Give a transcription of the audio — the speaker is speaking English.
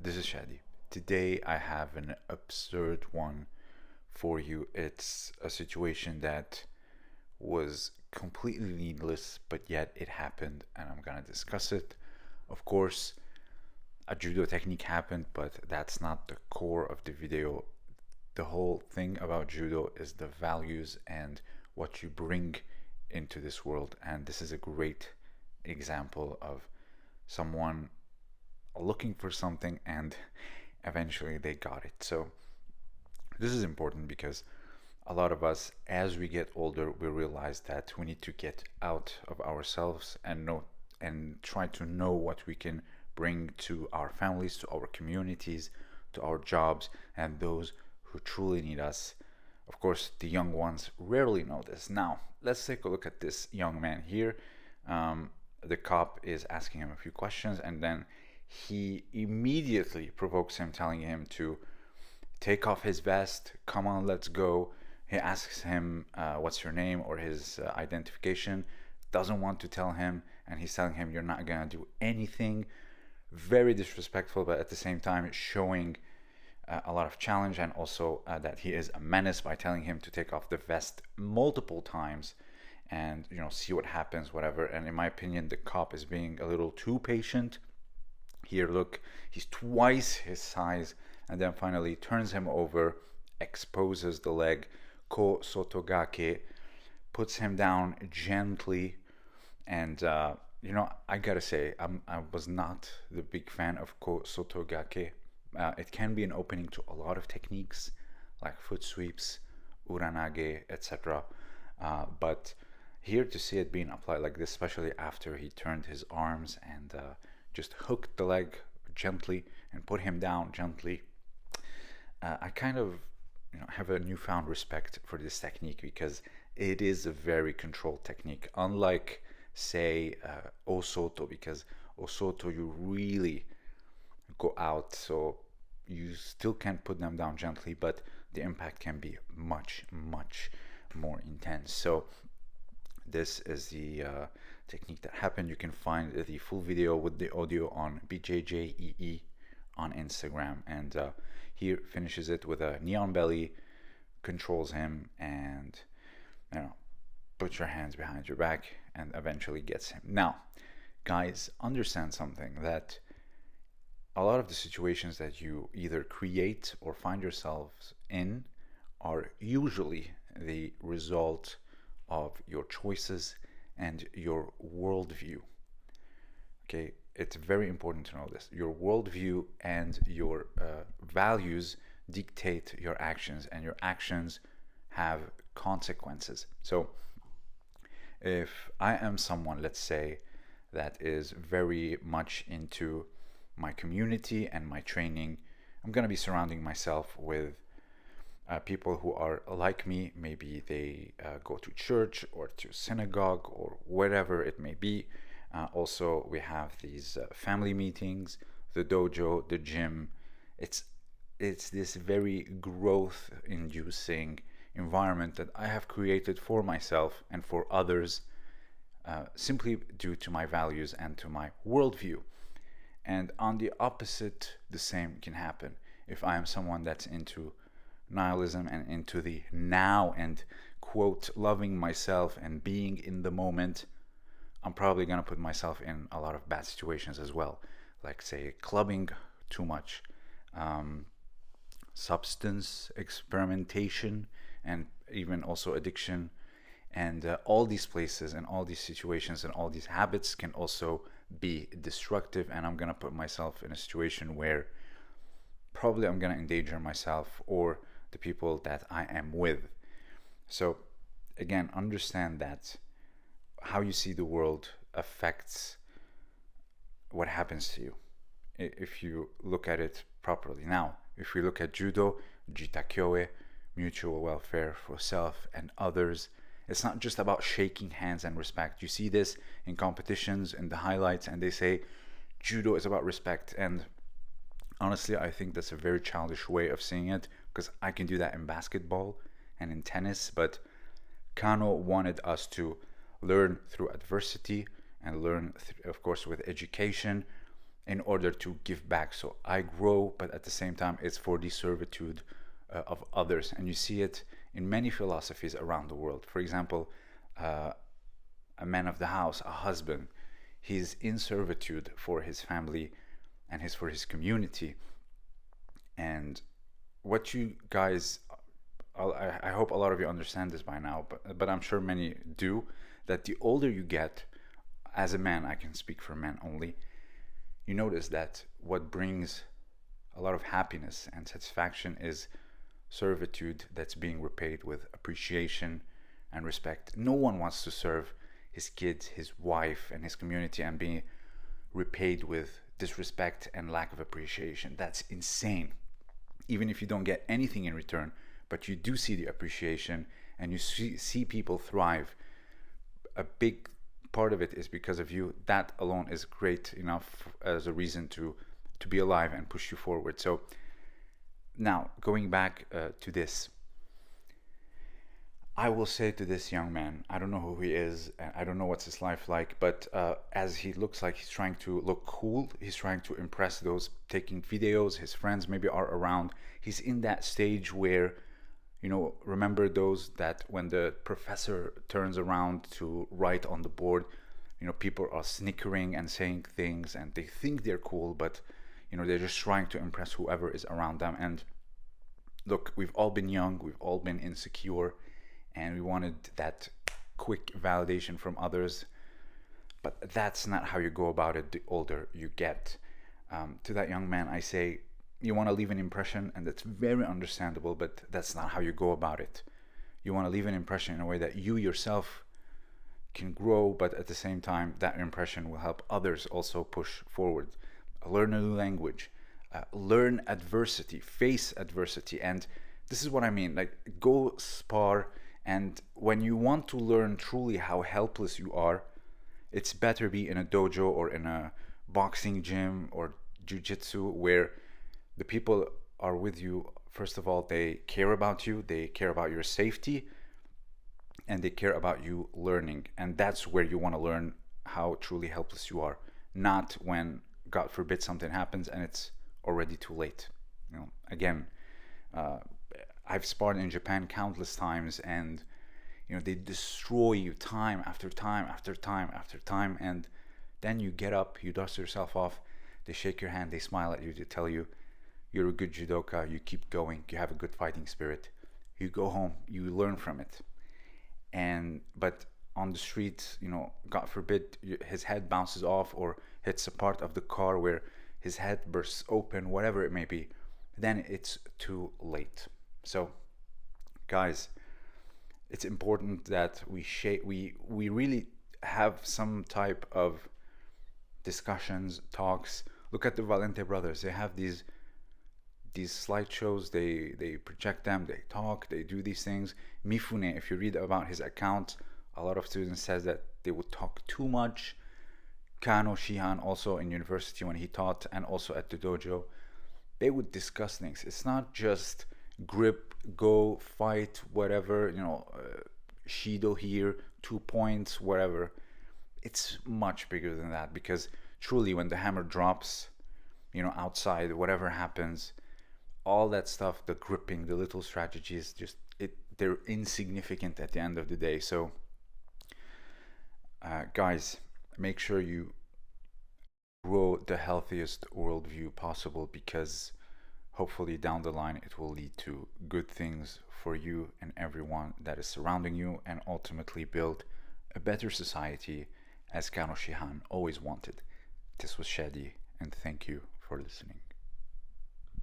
This is Shadi. Today I have an absurd one for you. It's a situation that was completely needless, but yet it happened, and I'm gonna discuss it. Of course, a judo technique happened, but that's not the core of the video. The whole thing about judo is the values and what you bring into this world, and this is a great example of someone looking for something and eventually they got it. So this is important because a lot of us, as we get older, we realize that we need to get out of ourselves and know and try to know what we can bring to our families, to our communities, to our jobs, and those who truly need us. Of course, the young ones rarely know this. Now, let's take a look at this young man here. The cop is asking him a few questions, and then he immediately provokes him, telling him to take off his vest. Come on, let's go. He asks him, what's your name or his identification. Doesn't want to tell him, and he's telling him, you're not gonna do anything. Very disrespectful, but at the same time showing a lot of challenge, and also that he is a menace by telling him to take off the vest multiple times and see what happens, whatever. And in my opinion, the cop is being a little too patient. Here, look, he's twice his size, and then finally turns him over, exposes the leg, ko sotogake, puts him down gently. And I gotta say, I was not the big fan of ko sotogake. It can be an opening to a lot of techniques like foot sweeps, uranage, etc. But here, to see it being applied like this, especially after he turned his arms and just hooked the leg gently and put him down gently, I kind of have a newfound respect for this technique, because it is a very controlled technique, unlike say osoto, because osoto you really go out, so you still can put them down gently, but the impact can be much more intense. So this is the technique that happened. You can find the full video with the audio on BJJEE on Instagram, and he finishes it with a knee on belly, controls him, and put your hands behind your back, and eventually gets him. Now, guys, understand something, that a lot of the situations that you either create or find yourselves in are usually the result of your choices and your worldview. Okay, it's very important to know this. Your worldview and your values dictate your actions, and your actions have consequences. So if I am someone, let's say, that is very much into my community and my training, I'm going to be surrounding myself with people who are like me. Maybe they go to church or to synagogue or wherever it may be. Also, we have these family meetings, the dojo, the gym. It's this very growth-inducing environment that I have created for myself and for others, simply due to my values and to my worldview. And on the opposite, the same can happen. If I am someone that's into nihilism and into the now and quote loving myself and being in the moment, I'm probably gonna put myself in a lot of bad situations as well, like say clubbing too much, substance experimentation, and even also addiction. And all these places and all these situations and all these habits can also be destructive, and I'm gonna put myself in a situation where probably I'm gonna endanger myself or the people that I am with. So again, understand that how you see the world affects what happens to you if you look at it properly. Now, if we look at judo, jitakyoe, mutual welfare for self and others, it's not just about shaking hands and respect. You see this in competitions, in the highlights, and they say judo is about respect. And honestly, I think that's a very childish way of seeing it, because I can do that in basketball and in tennis, but Kano wanted us to learn through adversity and learn, of course, with education, in order to give back. So I grow, but at the same time, it's for the servitude of others. And you see it in many philosophies around the world. For example, a man of the house, a husband, he's in servitude for his family and for his community. And what you guys, I hope a lot of you understand this by now, but I'm sure many do, that the older you get, as a man, I can speak for men only, you notice that what brings a lot of happiness and satisfaction is servitude that's being repaid with appreciation and respect. No one wants to serve his kids, his wife, and his community and be repaid with disrespect and lack of appreciation. That's insane. Even if you don't get anything in return, but you do see the appreciation and you see people thrive, a big part of it is because of you. That alone is great enough as a reason to be alive and push you forward. So now, going back to this, I will say to this young man, I don't know who he is, I don't know what's his life like, but as he looks like he's trying to look cool, he's trying to impress those taking videos, his friends maybe are around. He's in that stage where, you know, remember those that when the professor turns around to write on the board, you know, people are snickering and saying things and they think they're cool, but, you know, they're just trying to impress whoever is around them. And look, we've all been young, we've all been insecure, and we wanted that quick validation from others, but that's not how you go about it the older you get. To that young man, I say, you want to leave an impression, and that's very understandable, but that's not how you go about it. You want to leave an impression in a way that you yourself can grow, but at the same time, that impression will help others also push forward. Learn a new language, learn adversity, face adversity. And this is what I mean, like, go spar. And when you want to learn truly how helpless you are, it's better be in a dojo or in a boxing gym or jiu-jitsu, where the people are with you. First of all, they care about you, they care about your safety, and they care about you learning. And that's where you want to learn how truly helpless you are, not when, God forbid, something happens and it's already too late. You know, again, I've sparred in Japan countless times, and you know, they destroy you time after time after time after time, and then you get up, you dust yourself off, they shake your hand, they smile at you, they tell you you're a good judoka, you keep going, you have a good fighting spirit, you go home, you learn from it. But on the street, you know, God forbid, his head bounces off or hits a part of the car where his head bursts open, whatever it may be, then it's too late. So, guys, it's important that we really have some type of discussions, talks. Look at the Valente brothers. They have these slideshows. They project them. They talk. They do these things. Mifune, if you read about his account, a lot of students says that they would talk too much. Kano Shihan, also in university when he taught, and also at the dojo, they would discuss things. It's not just grip, go, fight, whatever, you know, Shido here, 2 points, whatever. It's much bigger than that, because truly when the hammer drops, you know, outside, whatever happens, all that stuff, the gripping, the little strategies, they're insignificant at the end of the day. So, guys, make sure you grow the healthiest worldview possible, because hopefully down the line it will lead to good things for you and everyone that is surrounding you, and ultimately build a better society, as Kano Shihan always wanted. This was Shadi, and thank you for listening.